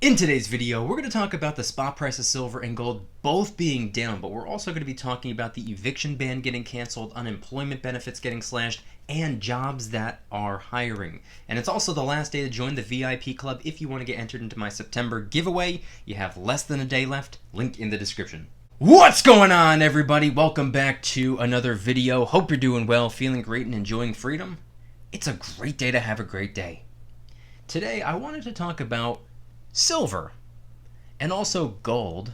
In today's video, we're going to talk about the spot price of silver and gold both being down, but we're also going to be talking about the eviction ban getting canceled, unemployment benefits getting slashed, and jobs that are hiring. And it's also the last day to join the VIP club if you want to get entered into my September giveaway. You have less than a day left, link in the description. What's going on, everybody? Welcome back to another video. Hope you're doing well, feeling great, and enjoying freedom. It's a great day to have a great day. Today, I wanted to talk about silver and also gold,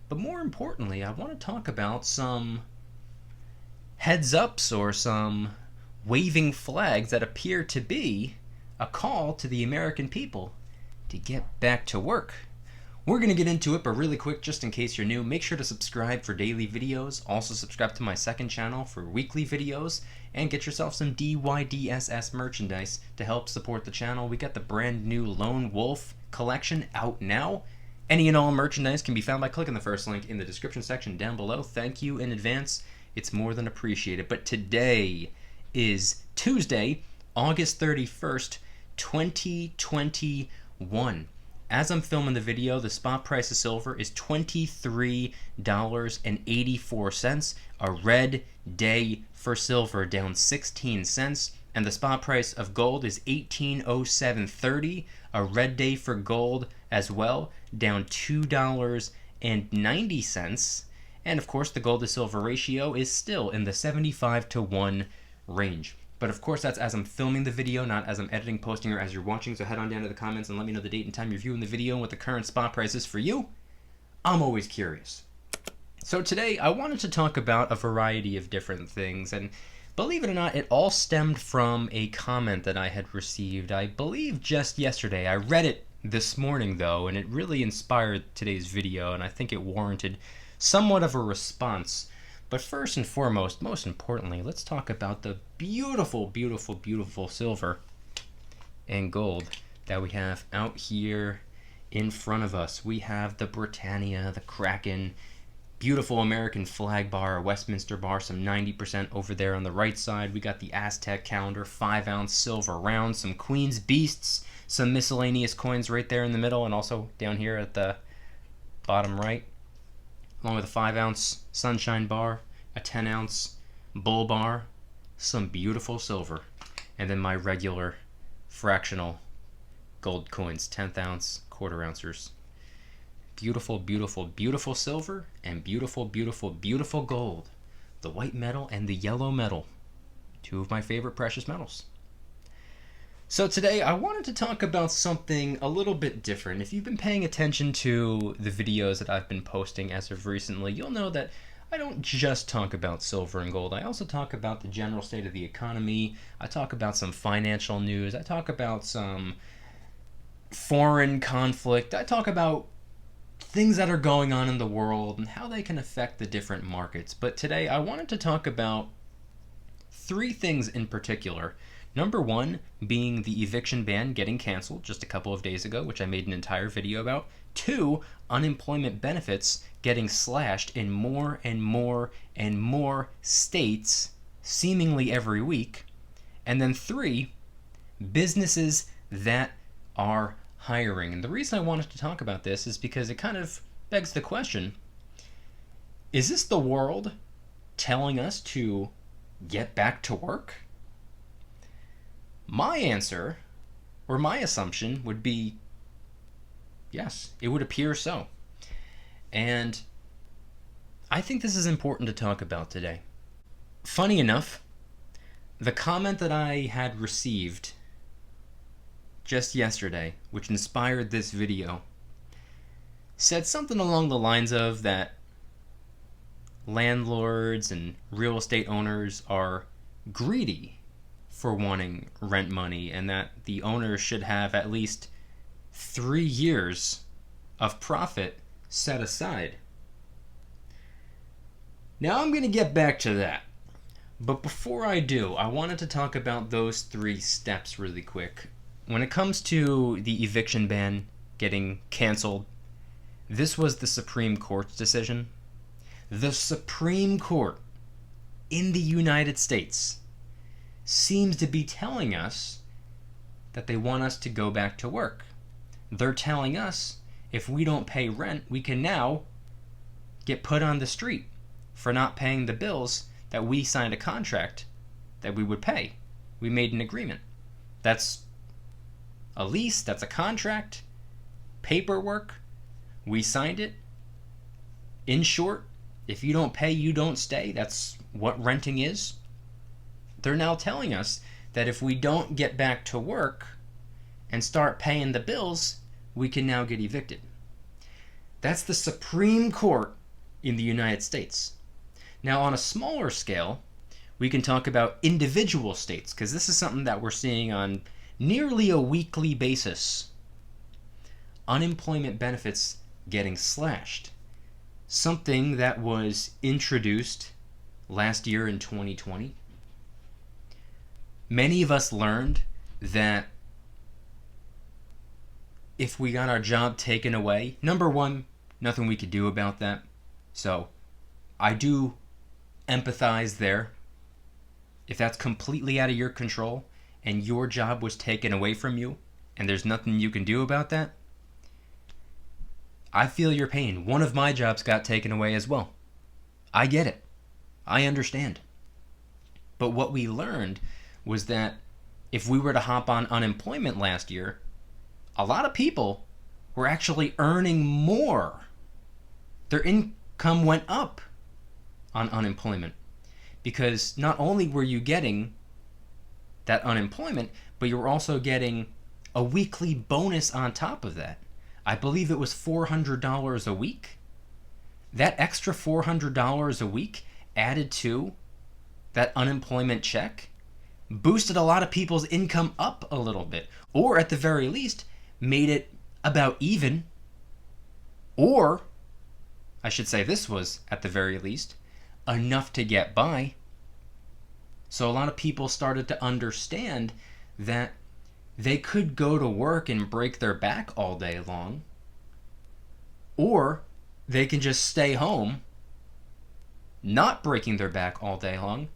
but more importantly, I want to talk about some heads ups or some waving flags that appear to be a call to the American people to get back to work. We're going to get into it, but really quick, just in case you're new, make sure to subscribe for daily videos. Also subscribe to my second channel for weekly videos, and get yourself some DYDSS merchandise to help support the channel. We got the brand new Lone Wolf collection out now. Any and all merchandise can be found by clicking the first link in the description section down below. Thank you in advance. It's more than appreciated. But today is Tuesday, August 31st, 2021. As I'm filming the video, the spot price of silver is $23.84. A red day for silver, down 16 cents. And the spot price of gold is $18.0730. A red day for gold as well, down $2.90. And of course, the gold to silver ratio is still in the 75-to-1 range. But of course, that's as I'm filming the video, not as I'm editing, posting, or as you're watching. So head on down to the comments and let me know the date and time you're viewing the video and what the current spot price is for you. I'm always curious. So today, I wanted to talk about a variety of different things. And believe it or not, it all stemmed from a comment that I had received, I believe just yesterday. I read it this morning, though, and it really inspired today's video, and I think it warranted somewhat of a response. But first and foremost, most importantly, let's talk about the beautiful, beautiful, beautiful silver and gold that we have out here in front of us. We have the Britannia, the Kraken, beautiful American flag bar, Westminster bar, some 90% over there on the right side. We got the Aztec calendar, 5-ounce silver round, some Queen's Beasts, some miscellaneous coins right there in the middle, and also down here at the bottom right, along with a 5-ounce Sunshine bar, a 10-ounce Bull bar, some beautiful silver, and then my regular fractional gold coins, 10th ounce, quarter ouncers. Beautiful, beautiful, beautiful silver and beautiful, beautiful, beautiful gold. The white metal and the yellow metal, two of my favorite precious metals. So today I wanted to talk about something a little bit different. If you've been paying attention to the videos that I've been posting as of recently, you'll know that I don't just talk about silver and gold. I also talk about the general state of the economy. I talk about some financial news. I talk about some foreign conflict. I talk about things that are going on in the world and how they can affect the different markets. But today I wanted to talk about three things in particular. Number one being the eviction ban getting canceled just a couple of days ago, which I made an entire video about. Two, unemployment benefits getting slashed in more and more and more states seemingly every week. And then three, businesses that are hiring. And the reason I wanted to talk about this is because it kind of begs the question, is this the world telling us to get back to work? My answer, or my assumption, would be yes, it would appear so. And I think this is important to talk about today. Funny enough, the comment that I had received just yesterday, which inspired this video, said something along the lines of that landlords and real estate owners are greedy for wanting rent money, and that the owners should have at least 3 years of profit set aside. Now I'm going to get back to that. But before I do, I wanted to talk about those 3 steps really quick. When it comes to the eviction ban getting canceled, this was the Supreme Court's decision. The Supreme Court in the United States seems to be telling us that they want us to go back to work. They're telling us if we don't pay rent, we can now get put on the street for not paying the bills that we signed a contract that we would pay. We made an agreement. That's a lease, that's a contract, paperwork. We signed it. In short, if you don't pay, you don't stay. That's what renting is. They're now telling us that if we don't get back to work and start paying the bills, we can now get evicted. That's the Supreme Court in the United States. Now, on a smaller scale, we can talk about individual states, because this is something that we're seeing on nearly a weekly basis. Unemployment benefits getting slashed. Something that was introduced last year in 2020. Many of us learned that if we got our job taken away, number one, nothing we could do about that. So I do empathize there. If that's completely out of your control and your job was taken away from you and there's nothing you can do about that, I feel your pain. One of my jobs got taken away as well. I get it. I understand. But what we learned was that if we were to hop on unemployment last year, a lot of people were actually earning more. Their income went up on unemployment, because not only were you getting that unemployment, but you were also getting a weekly bonus on top of that. I believe it was $400 a week. That extra $400 a week added to that unemployment check boosted a lot of people's income up a little bit, or at the very least made it about even, or I should say this was at the very least enough to get by. So a lot of people started to understand that they could go to work and break their back all day long, or they can just stay home, not breaking their back all day long,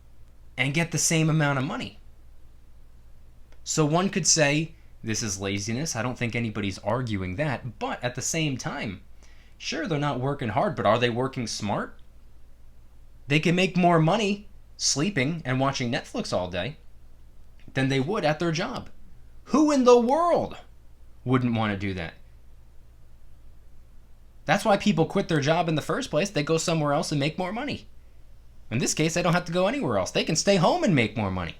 and get the same amount of money. So one could say this is laziness. I don't think anybody's arguing that. But at the same time, sure, they're not working hard, but are they working smart? They can make more money sleeping and watching Netflix all day than they would at their job. Who in the world wouldn't want to do that? That's why people quit their job in the first place. They go somewhere else and make more money. In this case, they don't have to go anywhere else. They can stay home and make more money.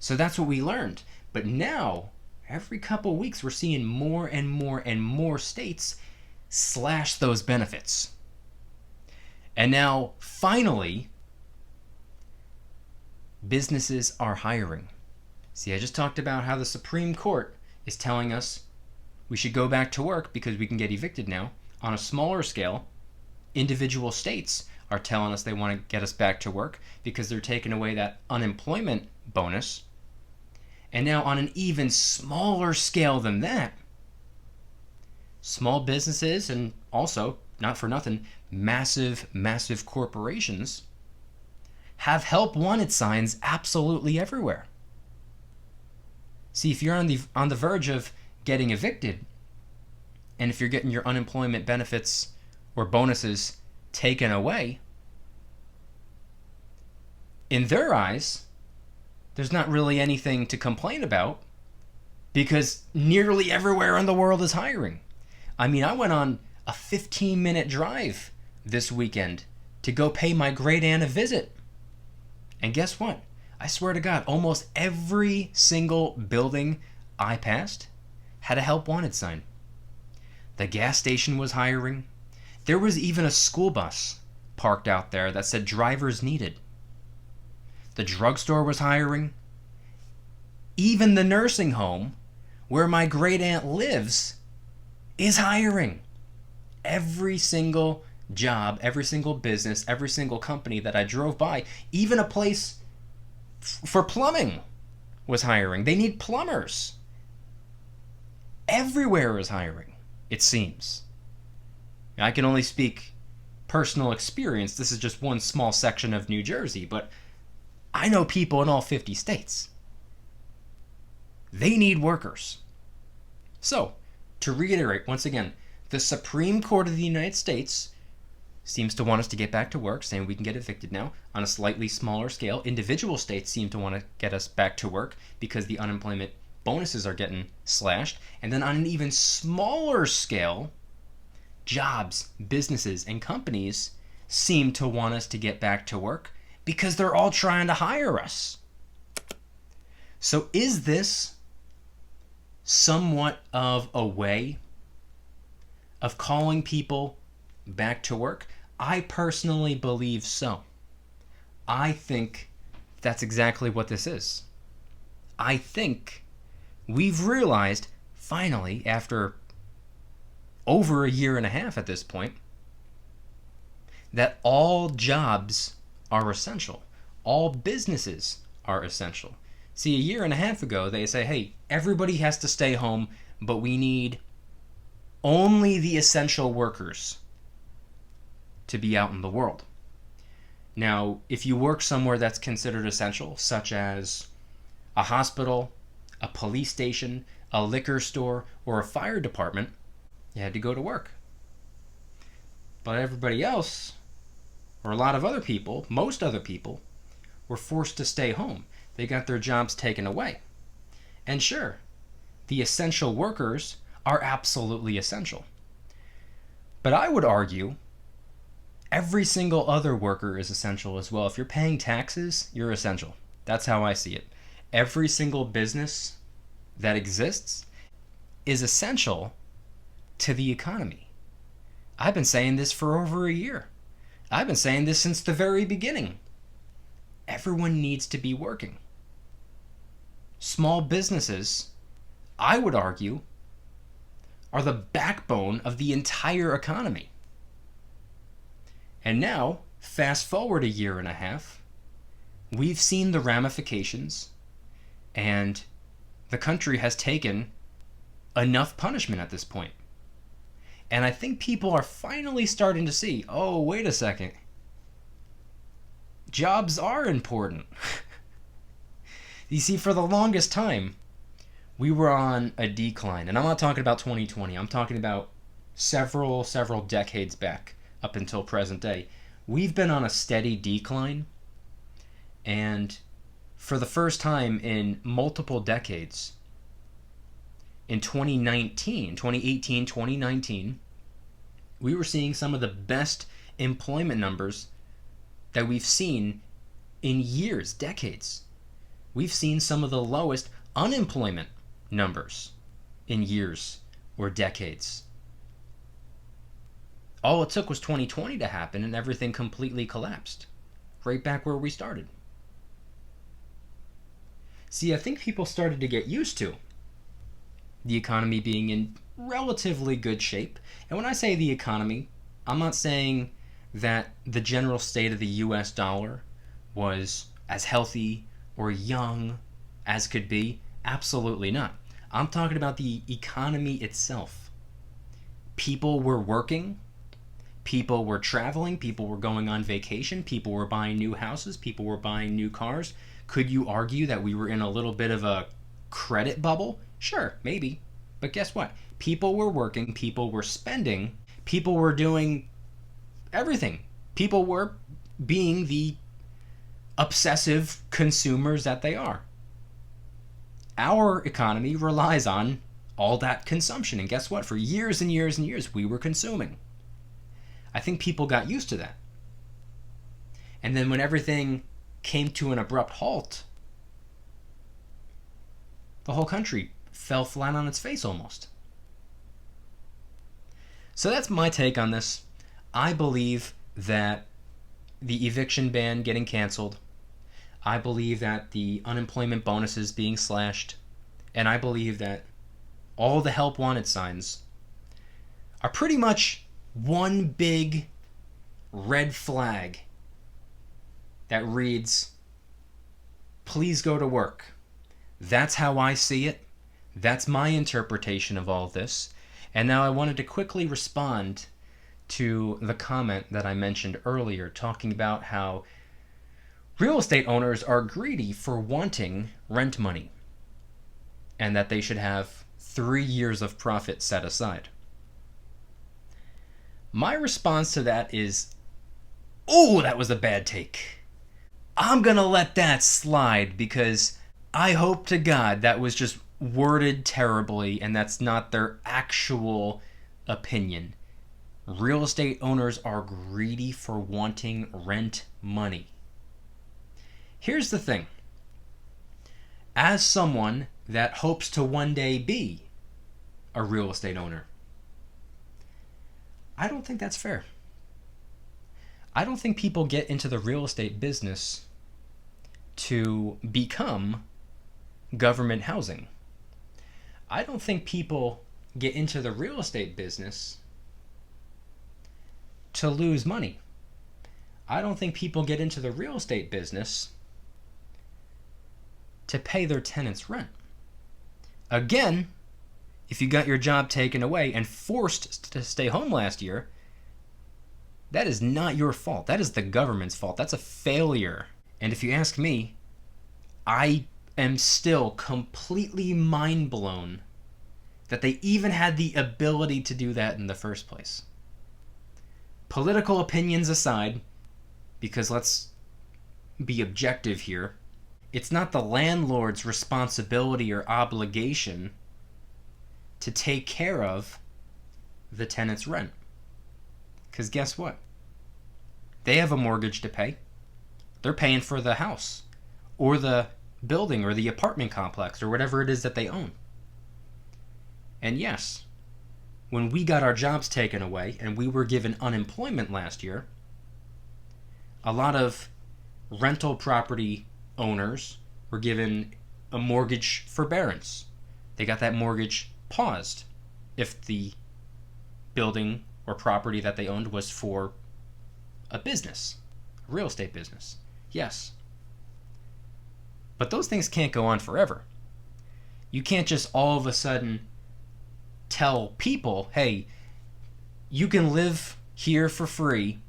So that's what we learned. But now, every couple weeks, we're seeing more and more and more states slash those benefits. And now, finally, businesses are hiring. See, I just talked about how the Supreme Court is telling us we should go back to work because we can get evicted now. On a smaller scale, individual states are telling us they want to get us back to work because they're taking away that unemployment bonus. And now on an even smaller scale than that, small businesses and also, not for nothing, massive corporations have help wanted signs absolutely everywhere. See, if you're on the verge of getting evicted, and if you're getting your unemployment benefits or bonuses taken away, in their eyes, there's not really anything to complain about because nearly everywhere in the world is hiring. I mean, I went on a 15-minute drive this weekend to go pay my great aunt a visit. And guess what? I swear to God, almost every single building I passed had a help wanted sign. The gas station was hiring. There was even a school bus parked out there that said drivers needed. The drugstore was hiring. Even the nursing home where my great aunt lives is hiring. Every single job, every single business, every single company that I drove by, even a place for plumbing was hiring. They need plumbers. Everywhere is hiring, it seems. I can only speak personal experience. This is just one small section of New Jersey, but I know people in all 50 states. They need workers. So, to reiterate once again, The Supreme Court of the United States seems to want us to get back to work, saying we can get evicted now on a slightly smaller scale. Individual states seem to want to get us back to work because the unemployment bonuses are getting slashed. And then on an even smaller scale, jobs, businesses, and companies seem to want us to get back to work because they're all trying to hire us. So is this somewhat of a way of calling people back to work? I personally believe so. I think that's exactly what this is. I think we've realized, finally, after over a year and a half at this point, that all jobs are essential. All businesses are essential. See, a year and a half ago, they say, hey, everybody has to stay home, but we need only the essential workers to be out in the world. Now, if you work somewhere that's considered essential, such as a hospital, a police station, a liquor store, or a fire department, you had to go to work. But everybody else, or a lot of other people, most other people, were forced to stay home. They got their jobs taken away. And sure, the essential workers are absolutely essential. But I would argue every single other worker is essential as well. If you're paying taxes, you're essential. That's how I see it. Every single business that exists is essential to the economy. I've been saying this for over a year. I've been saying this since the very beginning. Everyone needs to be working. Small businesses, I would argue, are the backbone of the entire economy. And now, fast forward a year and a half, we've seen the ramifications, and the country has taken enough punishment at this point. And I think people are finally starting to see, oh, wait a second. Jobs are important. You see, for the longest time, we were on a decline. And I'm not talking about 2020. I'm talking about several decades back up until present day. We've been on a steady decline. And for the first time in multiple decades, in 2018, 2019, we were seeing some of the best employment numbers that we've seen in years, decades. We've seen some of the lowest unemployment numbers in years or decades. All it took was 2020 to happen and everything completely collapsed. Right back where we started. See, I think people started to get used to the economy being in relatively good shape. And when I say the economy, I'm not saying that the general state of the US dollar was as healthy or young as could be. Absolutely not. I'm talking about the economy itself. People were working, people were traveling, people were going on vacation, people were buying new houses, people were buying new cars. Could you argue that we were in a little bit of a credit bubble? Sure, maybe. But guess what? People were working, people were spending, people were doing everything. People were being the obsessive consumers that they are. Our economy relies on all that consumption. And guess what? For years and years and years, we were consuming. I think people got used to that. And then when everything came to an abrupt halt, the whole country fell flat on its face almost. So that's my take on this. I believe that the eviction ban getting canceled, I believe that the unemployment bonuses being slashed, and I believe that all the help wanted signs are pretty much one big red flag that reads, please go to work. That's how I see it. That's my interpretation of all this. And now I wanted to quickly respond to the comment that I mentioned earlier, talking about how real estate owners are greedy for wanting rent money and that they should have 3 years of profit set aside. My response to that is, oh, that was a bad take. I'm gonna let that slide because I hope to God that was just worded terribly and that's not their actual opinion. Real estate owners are greedy for wanting rent money. Here's the thing. As someone that hopes to one day be a real estate owner, I don't think that's fair. I don't think people get into the real estate business to become government housing. I don't think people get into the real estate business to lose money. I don't think people get into the real estate business to pay their tenants rent. Again, if you got your job taken away and forced to stay home last year, that is not your fault. That is the government's fault. That's a failure. And if you ask me, I am still completely mind blown that they even had the ability to do that in the first place. Political opinions aside, because let's be objective here, it's not the landlord's responsibility or obligation to take care of the tenant's rent. Because guess what? They have a mortgage to pay. They're paying for the house or the building or the apartment complex or whatever it is that they own. And yes, when we got our jobs taken away and we were given unemployment last year, a lot of rental property owners were given a mortgage forbearance. They got that mortgage paused if the building or property that they owned was for a business, a real estate business. Yes. But those things can't go on forever. You can't just all of a sudden tell people, hey, you can live here for free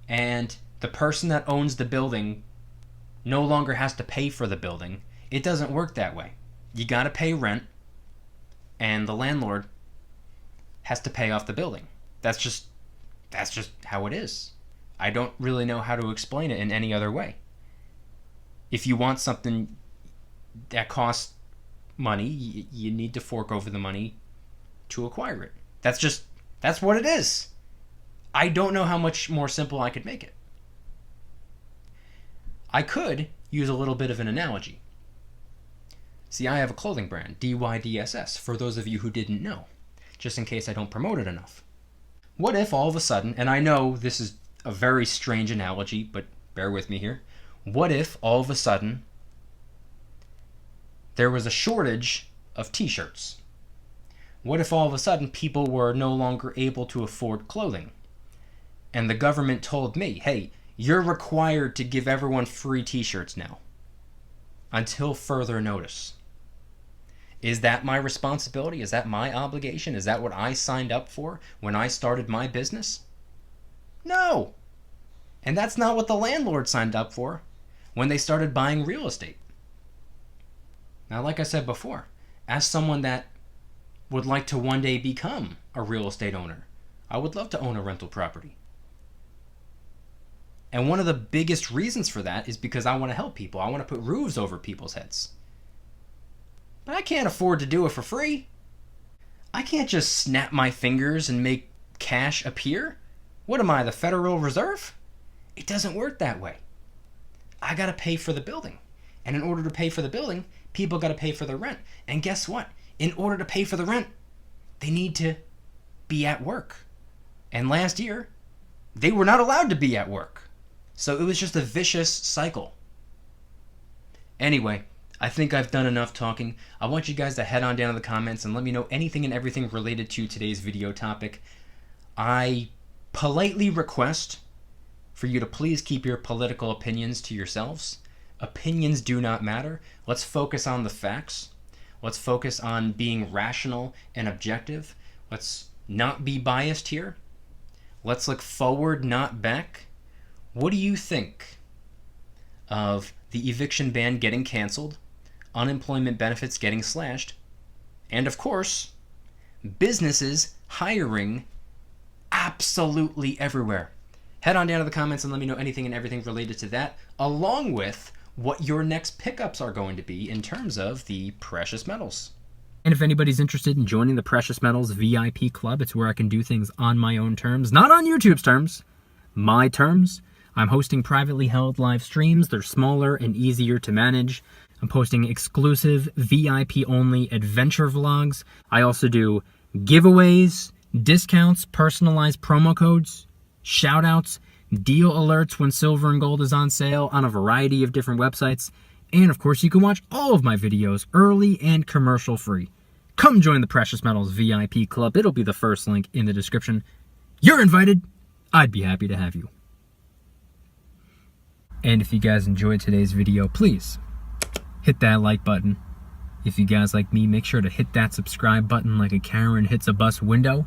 and the person that owns the building no longer has to pay for the building. It doesn't work that way. You got to pay rent and the landlord has to pay off the building. That's just how it is. I don't really know how to explain it in any other way. If you want something that costs money, you need to fork over the money to acquire it. That's what it is. I don't know how much more simple I could make it. I could use a little bit of an analogy. See, I have a clothing brand, DYDSS, for those of you who didn't know, just in case I don't promote it enough. What if all of a sudden, and I know this is a very strange analogy, but bear with me here. What if all of a sudden there was a shortage of t-shirts? What if all of a sudden people were no longer able to afford clothing? And the government told me, hey, you're required to give everyone free t-shirts now until further notice. Is that my responsibility? Is that my obligation? Is that what I signed up for when I started my business? No. And that's not what the landlord signed up for when they started buying real estate. Now, like I said before, as someone that would like to one day become a real estate owner, I would love to own a rental property. And one of the biggest reasons for that is because I want to help people. I want to put roofs over people's heads. But I can't afford to do it for free. I can't just snap my fingers and make cash appear. What am I, the Federal Reserve? It doesn't work that way. I got to pay for the building. And in order to pay for the building, people got to pay for the rent. And guess what? In order to pay for the rent, they need to be at work. And last year, they were not allowed to be at work. So it was just a vicious cycle. Anyway, I think I've done enough talking. I want you guys to head on down in the comments and let me know anything and everything related to today's video topic. I politely request for you to please keep your political opinions to yourselves. Opinions do not matter. Let's focus on the facts. Let's focus on being rational and objective. Let's not be biased here. Let's look forward, not back. What do you think of the eviction ban getting canceled, unemployment benefits getting slashed, and of course, businesses hiring absolutely everywhere. Head on down to the comments and let me know anything and everything related to that, along with what your next pickups are going to be in terms of the precious metals. And if anybody's interested in joining the Precious Metals VIP Club, it's where I can do things on my own terms, not on YouTube's terms, my terms. I'm hosting privately held live streams. They're smaller and easier to manage. I'm posting exclusive VIP-only adventure vlogs. I also do giveaways, discounts, personalized promo codes, shoutouts, deal alerts when silver and gold is on sale on a variety of different websites. And of course, you can watch all of my videos early and commercial free. Come join the Precious Metals VIP Club. It'll be the first link in the description. You're invited. I'd be happy to have you. And if you guys enjoyed today's video, please hit that like button. If you guys like me, make sure to hit that subscribe button like a Karen hits a bus window.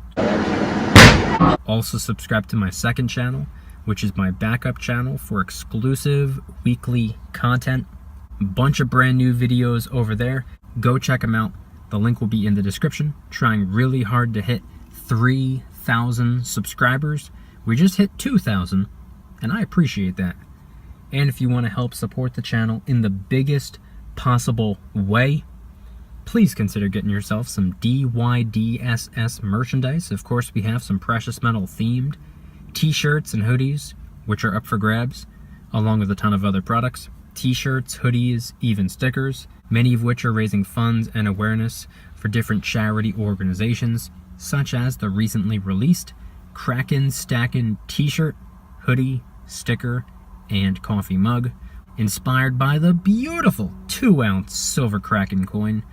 Also subscribe to my second channel, which is my backup channel for exclusive weekly content. A bunch of brand new videos over there. Go check them out. The link will be in the description. Trying really hard to hit 3,000 subscribers. We just hit 2,000, and I appreciate that. And if you want to help support the channel in the biggest possible way, please consider getting yourself some DYDSS merchandise. Of course, we have some precious metal themed t-shirts and hoodies, which are up for grabs, along with a ton of other products. T-shirts, hoodies, even stickers, many of which are raising funds and awareness for different charity organizations, such as the recently released Kraken Stackin' t-shirt, hoodie, sticker, and coffee mug, inspired by the beautiful 2-ounce silver Kraken coin,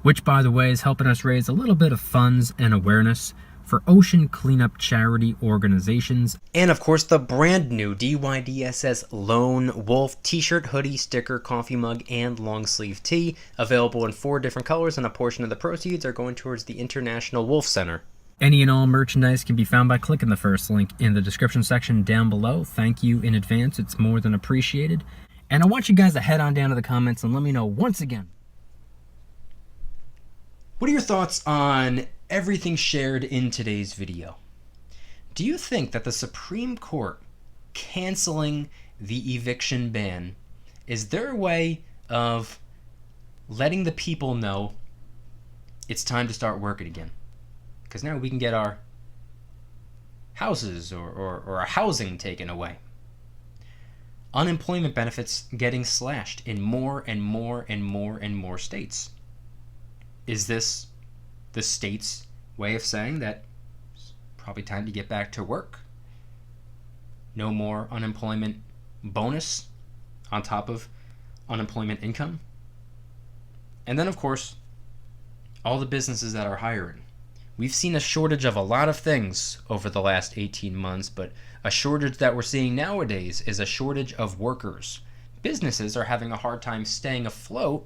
which, by the way, is helping us raise a little bit of funds and awareness for ocean cleanup charity organizations. And of course, the brand new DYDSS Lone Wolf t-shirt, hoodie, sticker, coffee mug, and long sleeve tee, available in 4 different colors, and a portion of the proceeds are going towards the International Wolf Center. Any and all merchandise can be found by clicking the first link in the description section down below. Thank you in advance, it's more than appreciated. And I want you guys to head on down to the comments and let me know once again, what are your thoughts on everything shared in today's video? Do you think that the Supreme Court canceling the eviction ban is their way of letting the people know it's time to start working again? Because now we can get our houses or our housing taken away. Unemployment benefits getting slashed in more and more and more and more states. Is this the state's way of saying that it's probably time to get back to work? No more unemployment bonus on top of unemployment income? And then, of course, all the businesses that are hiring. We've seen a shortage of a lot of things over the last 18 months, but a shortage that we're seeing nowadays is a shortage of workers. Businesses are having a hard time staying afloat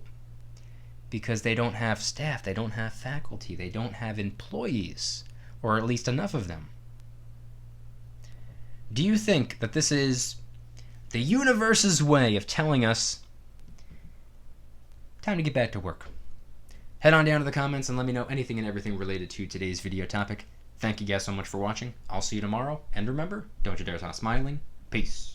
because they don't have staff, they don't have faculty, they don't have employees, or at least enough of them. Do you think that this is the universe's way of telling us time to get back to work? Head on down to the comments and let me know anything and everything related to today's video topic. Thank you guys so much for watching. I'll see you tomorrow, and remember, don't you dare stop smiling. Peace.